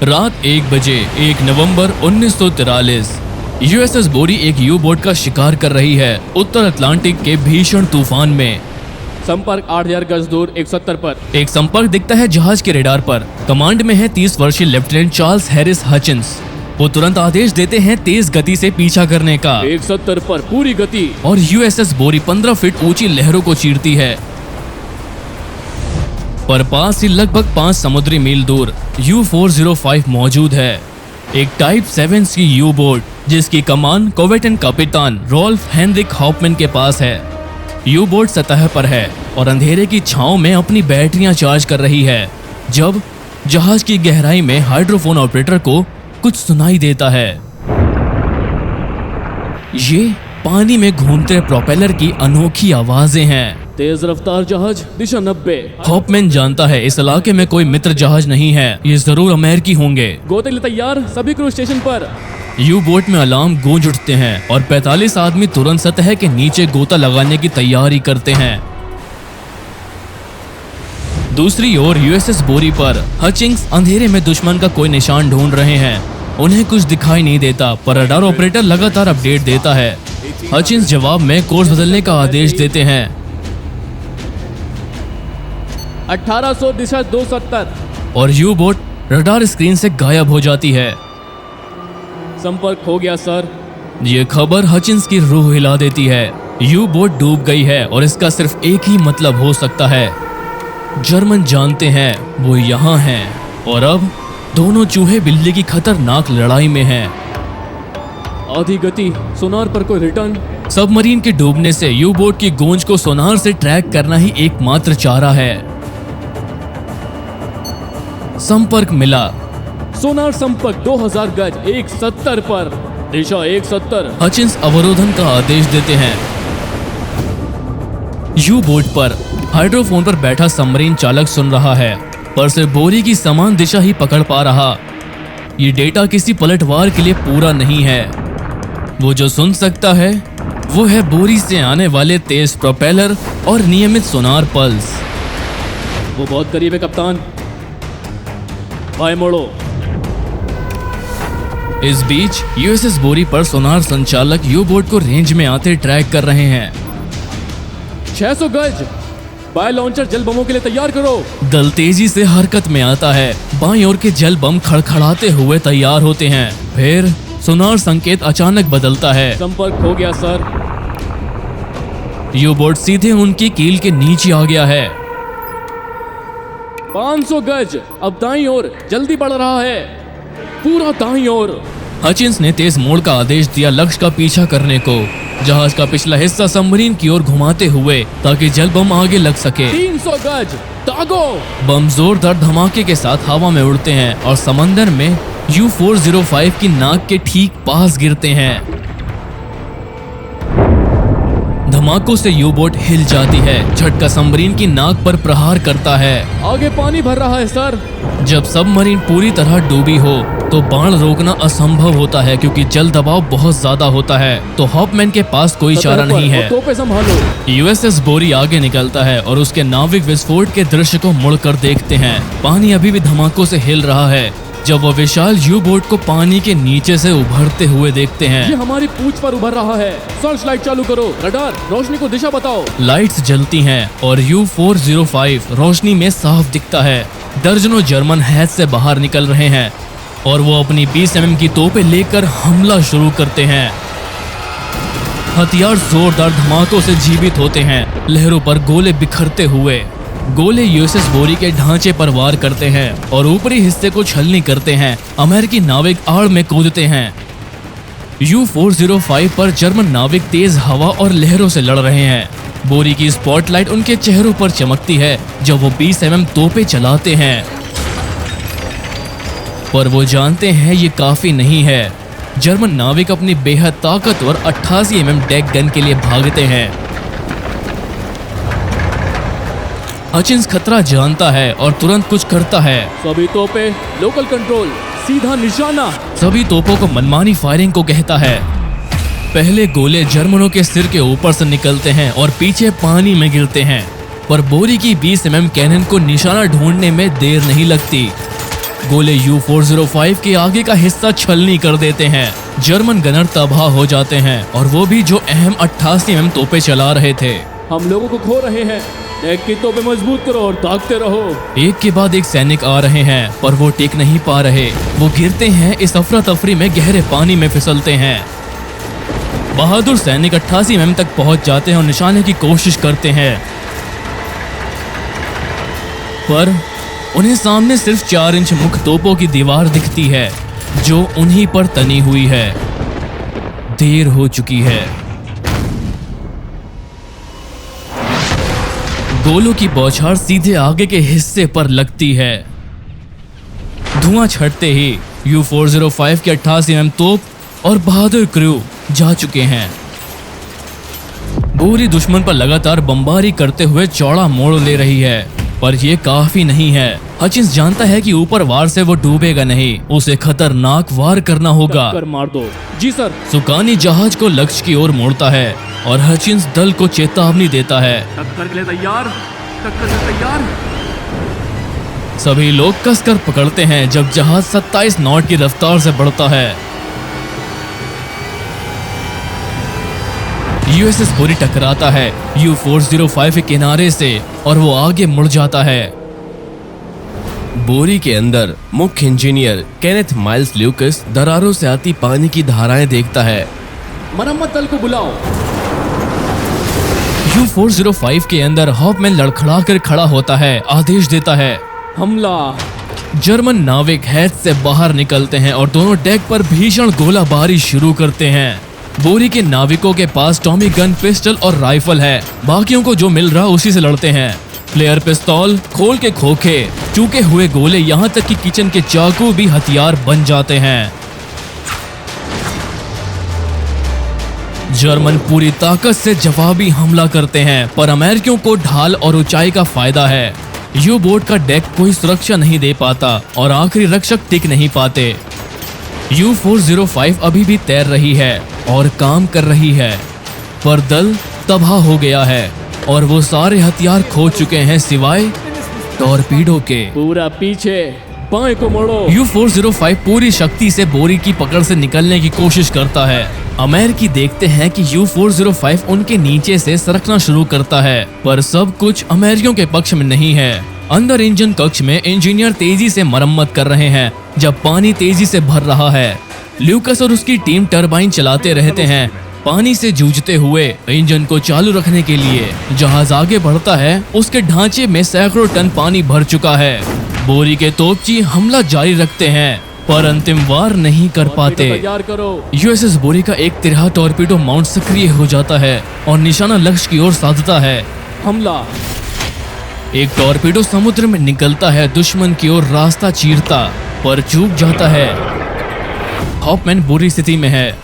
रात 1 बजे 1 नवंबर 1943 यूएसएस बोरी एक यू बोट का शिकार कर रही है उत्तर अटलांटिक के भीषण तूफान में। संपर्क 8000 गज दूर 170 पर। एक संपर्क दिखता है जहाज के रेडार पर। कमांड में है 30 वर्षीय लेफ्टिनेंट चार्ल्स हैरिस हचिंस। वो तुरंत आदेश देते हैं तेज गति से पीछा करने का। 170 पर पूरी गति। और यूएसएस बोरी 15 फीट ऊंची लहरों को चीरती है। पर पास ही लगभग 5 समुद्री मील दूर U-405 मौजूद है, एक टाइप 7 की यू बोट जिसकी कमान कोवेटन कप्तान रोल्फ हेनरिक हॉफमैन के पास है। यू बोट सतह पर है और अंधेरे की छांव में अपनी बैटरियां चार्ज कर रही है जब जहाज की गहराई में हाइड्रोफोन ऑपरेटर को कुछ सुनाई देता है। ये पानी में घूमते प्रोपेलर की अनोखी आवाजें हैं। तेज रफ्तार जहाज दिशा 90। हॉफमैन जानता है इस इलाके में कोई मित्र जहाज नहीं है, ये जरूर अमेरिकी होंगे। गोते के लिए तैयार, सभी क्रू स्टेशन पर। यू बोट में अलार्म गूंज उठते हैं और 45 आदमी तुरंत सतह के नीचे गोता लगाने की तैयारी करते हैं। दूसरी ओर यूएसएस बोरी पर हचिंग्स अंधेरे में दुश्मन का कोई निशान ढूंढ रहे हैं। उन्हें कुछ दिखाई नहीं देता पर रडार ऑपरेटर लगातार अपडेट देता है। हचिंग्स जवाब में कोर्स बदलने का आदेश देते हैं। 1800 दिशा 270 और यू बोट रडार स्क्रीन से गायब हो जाती है। संपर्क हो गया सर। ये खबर हचिंस की रूह हिला देती है। यू बोट डूब गई है और इसका सिर्फ एक ही मतलब हो सकता है। जर्मन जानते हैं वो यहाँ हैं और अब दोनों चूहे बिल्ली की खतरनाक लड़ाई में हैं। आधी गति, सोनार पर कोई रिटर्न। सबमरीन के डूबने से यू बोट की गूंज को सोनार से ट्रैक करना ही एकमात्र चारा है। संपर्क मिला। सोनार संपर्क 2000 गज 170 पर, दिशा 170। हचिंस अवरोधन का आदेश देते हैं। यू बोट पर हाइड्रोफोन पर बैठा सबमरीन चालक सुन रहा है पर सिर्फ बोरी की समान दिशा ही पकड़ पा रहा। ये डेटा किसी पलटवार के लिए पूरा नहीं है। वो जो सुन सकता है वो है बोरी से आने वाले तेज प्रोपेलर और नियमित सोनार पल्स। वो बहुत करीब है कप्तान, बाएं मोड़ो। इस बीच यूएसएस बोरी पर सोनार संचालक यू बोट को रेंज में आते ट्रैक कर रहे हैं। 600 गज, बाय लॉन्चर जल बमों के लिए तैयार करो। दल तेजी से हरकत में आता है। बाईं ओर के जल बम खड़खड़ाते हुए तैयार होते हैं। फिर सोनार संकेत अचानक बदलता है। संपर्क हो गया सर। यू बोट सीधे उनकी कील के नीचे आ गया है। 500 गज, अब दाईं ओर, जल्दी बढ़ रहा है, पूरा दाईं ओर। हचिंस ने तेज मोड़ का आदेश दिया लक्ष्य का पीछा करने को। जहाज का पिछला हिस्सा सबमरीन की ओर घुमाते हुए ताकि जल बम आगे लग सके। 300 गज, दागो। बम जोरदार धमाके के साथ हवा में उड़ते हैं और समंदर में U-405 की नाक के ठीक पास गिरते हैं। धमाकों से यू बोट हिल जाती है। झटका सबमरीन की नाक पर प्रहार करता है। आगे पानी भर रहा है सर। जब सबमरीन पूरी तरह डूबी हो तो बाण रोकना असंभव होता है क्योंकि जल दबाव बहुत ज्यादा होता है। तो हॉफमैन के पास कोई चारा नहीं है। तोपें संभालो। यूएसएस बोरी आगे निकलता है और उसके नाविक विस्फोट के दृश्य को मुड़कर देखते हैं। पानी अभी भी धमाकों से हिल रहा है जब वो विशाल यू बोट को पानी के नीचे से उभरते हुए देखते हैं। ये हमारी पूंछ पर उभर रहा है। सर्च लाइट चालू करो, रडार रोशनी को दिशा बताओ। लाइट्स जलती हैं और U-405 रोशनी में साफ दिखता है। दर्जनों जर्मन हैच से बाहर निकल रहे हैं और वो अपनी 20 mm की तोपें लेकर हमला शुरू करते हैं। हथियार जोरदार धमाकों से जीवित होते हैं। लहरों पर गोले बिखरते हुए गोले यूएसएस बोरी के ढांचे पर वार करते हैं और ऊपरी हिस्से को छलनी करते हैं। अमेरिकी नाविक आड़ में कूदते हैं। U-405 पर जर्मन नाविक तेज हवा और लहरों से लड़ रहे हैं। बोरी की स्पॉटलाइट उनके चेहरों पर चमकती है जब वो 20 mm तोपें चलाते हैं, पर वो जानते हैं ये काफी नहीं है। जर्मन नाविक अपनी बेहद ताकतवर 88 mm डेक गन के लिए भागते हैं। हचिंस खतरा जानता है और तुरंत कुछ करता है। सभी तोपें लोकल कंट्रोल, सीधा निशाना। सभी तोपों को मनमानी फायरिंग को कहता है। पहले गोले जर्मनों के सिर के ऊपर से निकलते हैं और पीछे पानी में गिरते हैं, पर बोरी की 20 mm कैनन को निशाना ढूंढने में देर नहीं लगती। गोले U405 के आगे का हिस्सा छलनी कर देते हैं। जर्मन गनर तबाह हो जाते हैं और वो भी जो अहम 88 mm तोपें चला रहे थे। हम लोगों को खो रहे हैं। टैंक की तोपें मजबूत करो और ताकते रहो। एक के बाद एक सैनिक आ रहे हैं पर वो टिक नहीं पा रहे। वो गिरते हैं, इस अफरा तफरी में गहरे पानी में फिसलते हैं। बहादुर सैनिक 88 mm तक पहुंच जाते हैं और निशाने की कोशिश करते हैं, पर उन्हें सामने सिर्फ 4 इंच मुख तोपों की दीवार दिखती है जो उन्हीं पर तनी हुई है। देर हो चुकी है। गोलों की बौछार सीधे आगे के हिस्से पर लगती है। धुआं छटते ही U405 के 88 mm तोप और बहादुर क्रू जा चुके हैं। बोरी दुश्मन पर लगातार बमबारी करते हुए चौड़ा मोड़ ले रही है, पर यह काफी नहीं है। हचिंस जानता है कि ऊपर वार से वो डूबेगा नहीं, उसे खतरनाक वार करना होगा। टक्कर मार दो। जी सर। सुकानी जहाज को लक्ष्य की ओर मोड़ता है और हचिंस दल को चेतावनी देता है। टक्कर के लिए तैयार। टक्कर के लिए तैयार। सभी लोग कसकर पकड़ते हैं जब जहाज 27 नॉट की रफ्तार से बढ़ता है। यूएसएस बोरी टकराता है U405 के किनारे से और वो आगे मुड़ जाता है। बोरी के अंदर मुख्य इंजीनियर केनेथ माइल्स ल्यूकस दरारों से आती पानी की धाराएं देखता है। मरम्मत दल को बुलाओ। U405 के अंदर हॉपमैन लड़खड़ा कर खड़ा होता है, आदेश देता है, हमला। जर्मन नाविक हैच से बाहर निकलते हैं और दोनों डेक पर भीषण गोलाबारी शुरू करते हैं। बोरी के नाविकों के पास टॉमी गन, पिस्टल और राइफल है। बाकियों को जो मिल रहा उसी से लड़ते हैं। प्लेयर पिस्तौल, खोल के खोखे, चूके हुए गोले, यहाँ तक कि किचन के चाकू भी हथियार बन जाते हैं। जर्मन पूरी ताकत से जवाबी हमला करते हैं, पर अमेरिकियों को ढाल और ऊंचाई का फायदा है। यू बोट का डेक कोई सुरक्षा नहीं दे पाता और आखिरी रक्षक टिक नहीं पाते। U405 अभी भी तैर रही है और काम कर रही है, पर दल तबाह हो गया है और वो सारे हथियार खो चुके हैं सिवाय टॉर्पीडो के। पूरा पीछे, बाएं को मोड़ो। U405 पूरी शक्ति से बोरी की पकड़ से निकलने की कोशिश करता है। अमेरिकी देखते हैं कि U405 उनके नीचे से सरकना शुरू करता है, पर सब कुछ अमेरिकियों के पक्ष में नहीं है। अंदर इंजन कक्ष में इंजीनियर तेजी से मरम्मत कर रहे हैं जब पानी तेजी से भर रहा है। ल्यूकस और उसकी टीम टरबाइन चलाते रहते हैं, पानी से जूझते हुए इंजन को चालू रखने के लिए। जहाज आगे बढ़ता है, उसके ढांचे में सैकड़ों टन पानी भर चुका है। बोरी के तोपची हमला जारी रखते हैं, पर अंतिम वार नहीं कर पाते। तैयार करो। यूएसएस बोरी का एक तिरहा टॉर्पीडो माउंट सक्रिय हो जाता है और निशाना लक्ष्य की ओर साधता है। हमला। एक टॉर्पीडो समुद्र में निकलता है, दुश्मन की ओर रास्ता चीरता, पर चूक जाता है। हॉपमैन बुरी स्थिति में है।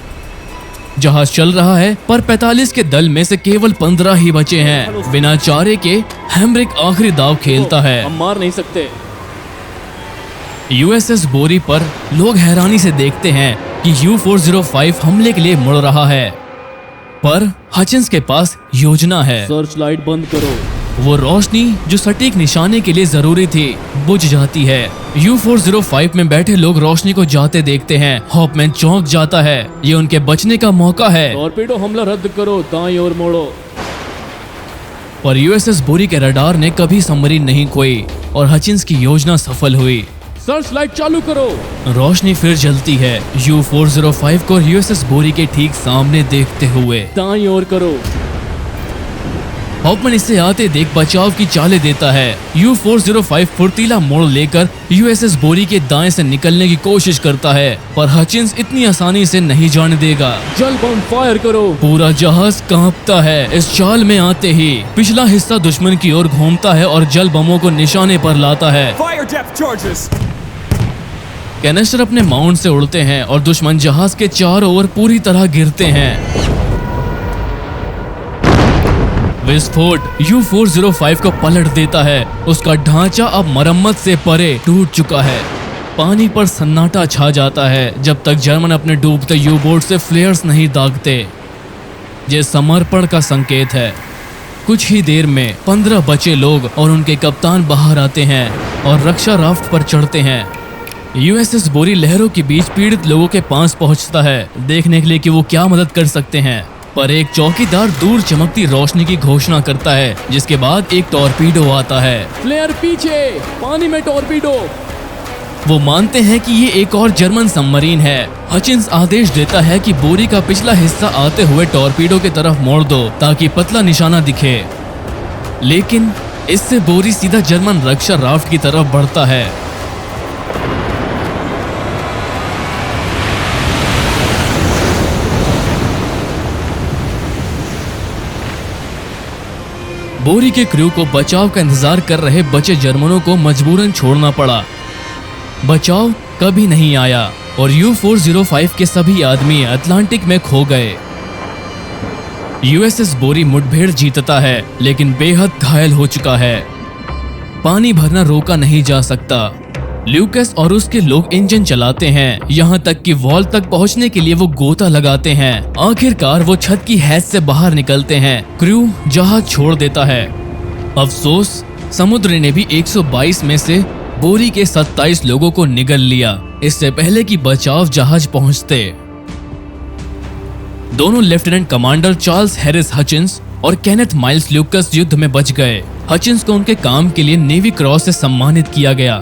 जहाज चल रहा है, पर 45 के दल में से केवल 15 ही बचे हैं। बिना चारे के हैमरिक आखिरी दाव खेलता है। हम मार नहीं सकते। यूएसएस बोरी पर लोग हैरानी से देखते हैं कि U405 हमले के लिए मुड़ रहा है, पर हचिंस के पास योजना है। सर्च लाइट बंद करो। वो रोशनी जो सटीक निशाने के लिए जरूरी थी बुझ जाती है। U405 में बैठे लोग रोशनी को जाते देखते हैं। हॉपमैन चौंक जाता है, ये उनके बचने का मौका है। टॉर्पीडो हमला रद्द करो, दाईं ओर मोड़ो। पर यूएसएस बोरी के रडार ने कभी सबमरीन नहीं खोई और हचिंस की योजना सफल हुई। सर्च लाइट चालू करो। रोशनी फिर जलती है, U405 को यूएसएस बोरी के ठीक सामने देखते हुए। दाईं ओर करो। हॉपमैन इसे आते देख बचाव की चालें देता है। U405 फुर्तीला मोड़ लेकर यूएसएस बोरी के दाएं से निकलने की कोशिश करता है, पर हचिंस इतनी आसानी से नहीं जाने देगा। जल बम फायर करो। पूरा जहाज कांपता है। इस चाल में आते ही पिछला हिस्सा दुश्मन की ओर घूमता है और जल बमों को निशाने पर लाता है। कैनिस्टर अपने माउंट से उड़ते हैं और दुश्मन जहाज के चारों ओर पूरी तरह गिरते हैं। विस्फोट U405 को पलट देता है। उसका ढांचा अब मरम्मत से परे टूट चुका है। पानी पर सन्नाटा छा जाता है जब तक जर्मन अपने डूबते यू बोट से फ्लेयर्स नहीं दागते। ये समर्पण का संकेत है। कुछ ही देर में 15 बचे लोग और उनके कप्तान बाहर आते हैं और रक्षा राफ्ट पर चढ़ते हैं। यूएसएस बोरी लहरों के बीच पीड़ित लोगों के पास पहुंचता है, देखने के लिए कि वो क्या मदद कर सकते हैं। पर एक चौकीदार दूर चमकती रोशनी की घोषणा करता है, जिसके बाद एक टॉर्पीडो आता है। फ्लेयर पीछे, पानी में टॉर्पीडो। वो मानते हैं कि ये एक और जर्मन सबमरीन है। हचिंस आदेश देता है कि बोरी का पिछला हिस्सा आते हुए टॉर्पीडो की तरफ मोड़ दो ताकि पतला निशाना दिखे, लेकिन इससे बोरी सीधा जर्मन रक्षा राफ्ट की तरफ बढ़ता है। बोरी के क्रू को बचाव का इंतजार कर रहे बचे जर्मनों को मजबूरन छोड़ना पड़ा। बचाव कभी नहीं आया और U-405 के सभी आदमी अटलांटिक में खो गए। यूएसएस बोरी मुठभेड़ जीतता है, लेकिन बेहद घायल हो चुका है। पानी भरना रोका नहीं जा सकता। ल्यूकस और उसके लोग इंजन चलाते हैं, यहाँ तक कि वॉल तक पहुँचने के लिए वो गोता लगाते हैं। आखिरकार वो छत की हैच से बाहर निकलते हैं। क्रू जहाज छोड़ देता है। अफसोस, समुद्र ने भी 122 में से बोरी के 27 लोगों को निगल लिया, इससे पहले कि बचाव जहाज पहुंचते। दोनों लेफ्टिनेंट कमांडर चार्ल्स हैरिस हचिंस और केनेथ माइल्स ल्यूकस युद्ध में बच गए। हचिंस को उनके काम के लिए नेवी क्रॉस से सम्मानित किया गया।